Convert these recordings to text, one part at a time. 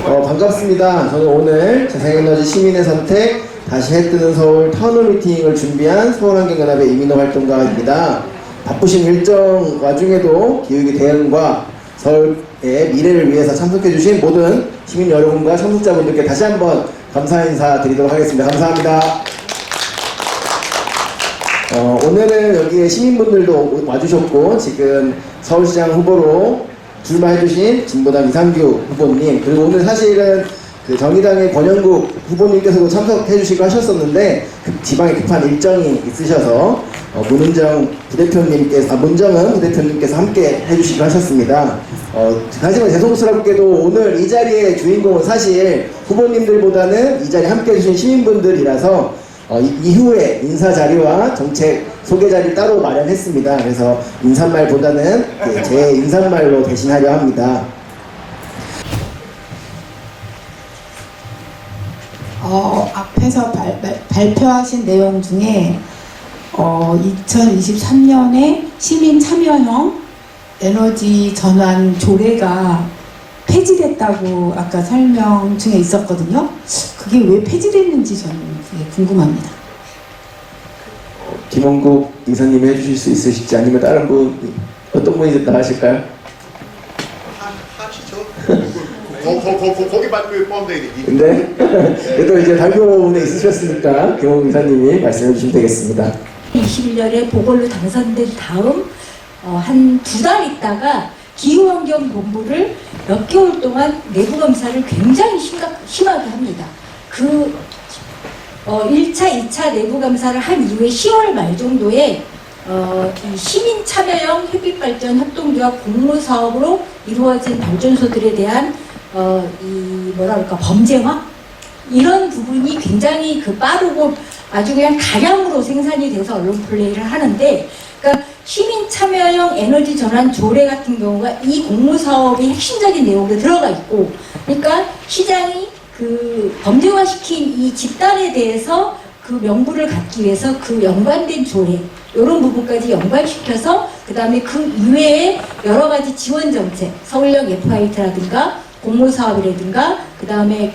반갑습니다. 저는 오늘 재생에너지 시민의 선택, 다시 해뜨는 서울 타운홀 미팅을 준비한 서울환경연합의 이민호 활동가입니다. 바쁘신 일정 와중에도 기후위기 대응과 서울의 미래를 위해서 참석해주신 모든 시민 여러분과 참석자분들께 다시 한번 감사 인사 드리도록 하겠습니다. 감사합니다. 오늘은 여기에 시민분들도 와주셨고, 지금 서울시장 후보로 출마해주신 진보당 이상규 후보님, 그리고 오늘 사실은 그 정의당의 권영국 후보님께서도 참석해주시고 하셨었는데 지방에 급한 일정이 있으셔서 문정은 부대표님께서 함께 해주시고 하셨습니다. 하지만 죄송스럽게도 오늘 이 자리의 주인공은 사실 후보님들보다는 이 자리에 함께 해주신 시민분들이라서 이후에 인사 자리와 정책 소개 자리를 따로 마련했습니다. 그래서 인사말보다는 제 인사말로 대신하려 합니다. 앞에서 발표하신 내용 중에 2023년에 시민 참여형 에너지 전환 조례가 폐지됐다고 아까 설명 중에 있었거든요. 그게 왜 폐지됐는지 저는 궁금합니다. 김원국 이사님이 해주실 수 있으실지, 아니면 다른 분, 어떤 분이 나가실까요? 하시죠. 거기 발표에 포함되어 있는. 네. 그래도 이제 발표문에 있으셨으니까 김원국 이사님이 말씀해 주시면 되겠습니다. 21년에 보궐로 당선된 다음 한 2달 있다가 기후환경본부를 몇 개월 동안 내부검사를 굉장히 심하게 합니다. 1차, 2차 내부감사를 한 이후에 10월 말 정도에 이 시민 참여형 햇빛발전 협동조합 공모사업으로 이루어진 발전소들에 대한 범죄화? 이런 부분이 굉장히 빠르고 아주 그냥 다량으로 생산이 돼서 언론 플레이를 하는데, 그러니까 시민 참여형 에너지 전환 조례 같은 경우가 이 공모사업의 핵심적인 내용도 들어가 있고, 그러니까 시장이 범죄화시킨 이 집단에 대해서 그 명분을 갖기 위해서 그 연관된 조례, 이런 부분까지 연관시켜서 그 다음에 그 이외에 여러 가지 지원 정책, 서울역 FIT라든가 공모사업이라든가 그 다음에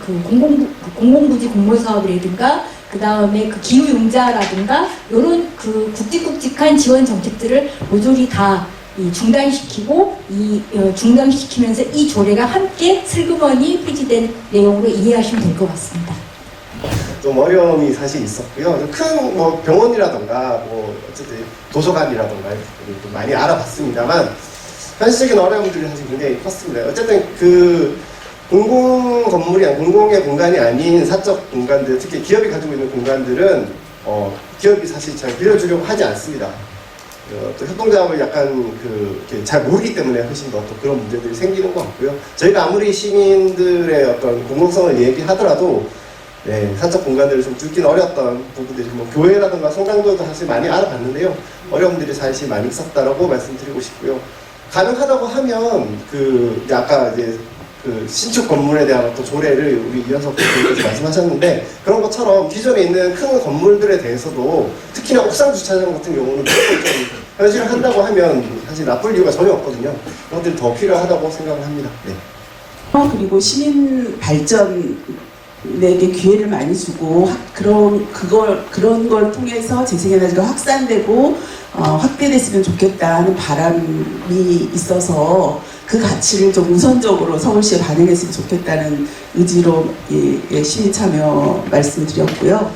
공공부지 공모사업이라든가 그 다음에 기후융자라든가 이런 굵직굵직한 지원 정책들을 모조리 다 중단시키고 중단시키면서 이 조례가 함께 슬그머니 폐지된 내용으로 이해하시면 될 것 같습니다. 좀 어려움이 사실 있었고요. 큰 병원이라던가 어쨌든 도서관이라던가 좀 많이 알아봤습니다만 현실적인 어려움들이 사실 굉장히 컸습니다. 어쨌든 공공 건물이 공공의 공간이 아닌 사적 공간들, 특히 기업이 가지고 있는 공간들은 기업이 사실 잘 빌려주려고 하지 않습니다. 또 협동조합을 약간 잘 모르기 때문에 훨씬 더 또 그런 문제들이 생기는 것 같고요. 저희가 아무리 시민들의 어떤 공공성을 얘기하더라도 사적 공간들을 좀 줄기는 어려웠던 부분들이 교회라든가 성당들도 사실 많이 알아봤는데요. 어려움들이 사실 많이 있었다라고 말씀드리고 싶고요. 가능하다고 하면 아까 신축 건물에 대한 어떤 조례를 우리 이현석 대표님께서 말씀하셨는데, 그런 것처럼 기존에 있는 큰 건물들에 대해서도 특히나 옥상 주차장 같은 경우는 좀 현실을 한다고 하면 사실 나쁠 이유가 전혀 없거든요. 그런 것들이 더 필요하다고 생각을 합니다. 네. 그리고 시민 발전에게 기회를 많이 주고 그런 걸 통해서 재생에너지가 확산되고 확대됐으면 좋겠다는 바람이 있어서 그 가치를 좀 우선적으로 서울시에 반영했으면 좋겠다는 의지로 시민 참여 말씀드렸고요.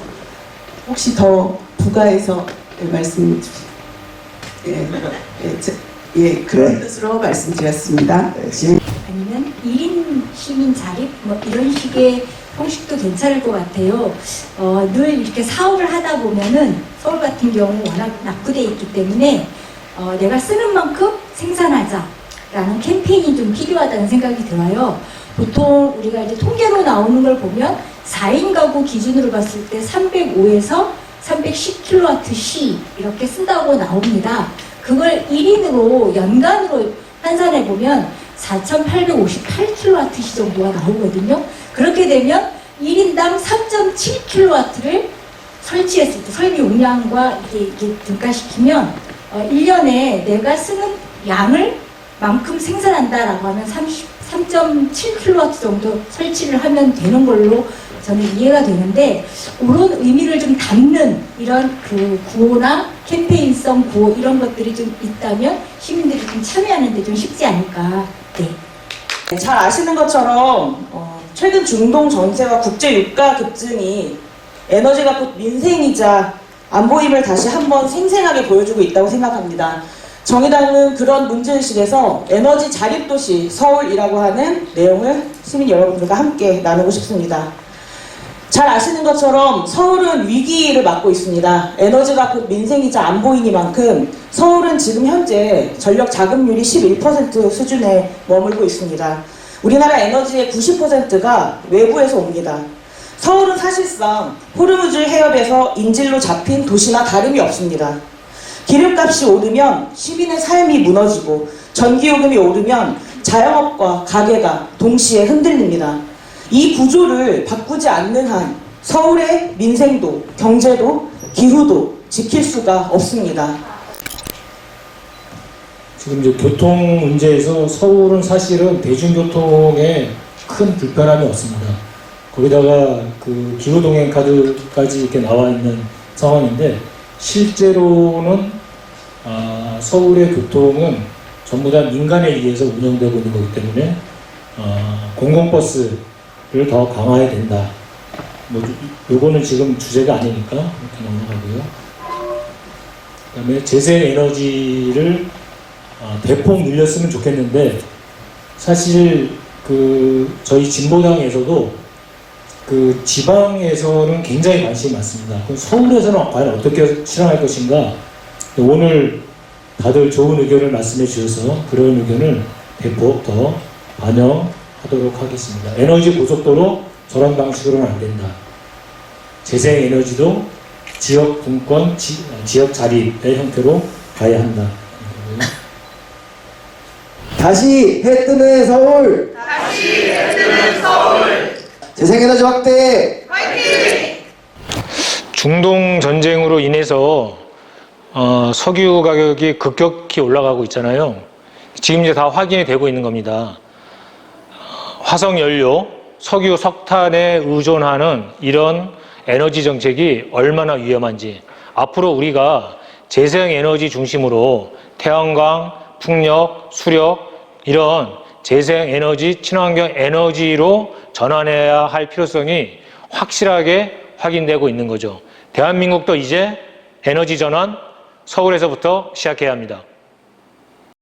혹시 더 부가해서 말씀 그런 뜻으로 말씀드렸습니다. 아니면 1인 시민 자립 이런 식의 형식도 괜찮을 것 같아요. 늘 이렇게 사업을 하다 보면은 서울 같은 경우 워낙 낙후되어 있기 때문에 내가 쓰는 만큼 생산하자라는 캠페인이 좀 필요하다는 생각이 들어요. 보통 우리가 이제 통계로 나오는 걸 보면 4인 가구 기준으로 봤을 때 305에서 310kWh 이렇게 쓴다고 나옵니다. 그걸 1인으로 연간으로 환산해 보면 4,858kWh 정도가 나오거든요. 그렇게 되면 1인당 3.7kW를 설치했을 때 설비 용량과 이게 등가시키면 1년에 내가 쓰는 양을 만큼 생산한다라고 하면 3.7kW 정도 설치를 하면 되는 걸로 저는 이해가 되는데, 그런 의미를 좀 담는 이런 그 구호나 캠페인성 구호 이런 것들이 좀 있다면 시민들이 좀 참여하는 데 좀 쉽지 않을까. 네. 잘 아시는 것처럼 최근 중동 전세와 국제 유가 급증이 에너지가 곧 민생이자 안보임을 다시 한번 생생하게 보여주고 있다고 생각합니다. 정의당은 그런 문제의식에서 에너지 자립도시 서울이라고 하는 내용을 시민 여러분들과 함께 나누고 싶습니다. 잘 아시는 것처럼 서울은 위기를 맞고 있습니다. 에너지가 곧 민생이자 안보이니만큼 서울은 지금 현재 전력 자급률이 11% 수준에 머물고 있습니다. 우리나라 에너지의 90%가 외부에서 옵니다. 서울은 사실상 호르무즈 해협에서 인질로 잡힌 도시나 다름이 없습니다. 기름값이 오르면 시민의 삶이 무너지고 전기요금이 오르면 자영업과 가게가 동시에 흔들립니다. 이 구조를 바꾸지 않는 한 서울의 민생도, 경제도, 기후도 지킬 수가 없습니다. 지금 이제 교통 문제에서 서울은 사실은 대중교통에 큰 불편함이 없습니다. 거기다가 그 기후동행 카드까지 이렇게 나와 있는 상황인데, 실제로는 서울의 교통은 전부 다 민간에 의해서 운영되고 있는 거기 때문에 공공버스를 더 강화해야 된다. 뭐 요거는 지금 주제가 아니니까 이렇게 넘어가고요. 그다음에 재생에너지를 대폭 늘렸으면 좋겠는데, 사실 그 저희 진보당에서도 그 지방에서는 굉장히 관심이 많습니다. 그럼 서울에서는 과연 어떻게 실행할 것인가? 오늘 다들 좋은 의견을 말씀해 주셔서 그런 의견을 대폭 더 반영하도록 하겠습니다. 에너지 고속도로 저런 방식으로는 안 된다. 재생에너지도 지역 분권, 지역 자립의 형태로 가야 한다. 다시 해 뜨는 서울! 다시 해 뜨는 서울! 재생에너지 확대! 중동 전쟁으로 인해서 석유 가격이 급격히 올라가고 있잖아요. 지금 이제 다 확인이 되고 있는 겁니다. 화석 연료, 석유, 석탄에 의존하는 이런 에너지 정책이 얼마나 위험한지, 앞으로 우리가 재생에너지 중심으로 태양광, 풍력, 수력 이런 재생에너지, 친환경 에너지로 전환해야 할 필요성이 확실하게 확인되고 있는 거죠. 대한민국도 이제 에너지 전환 서울에서부터 시작해야 합니다.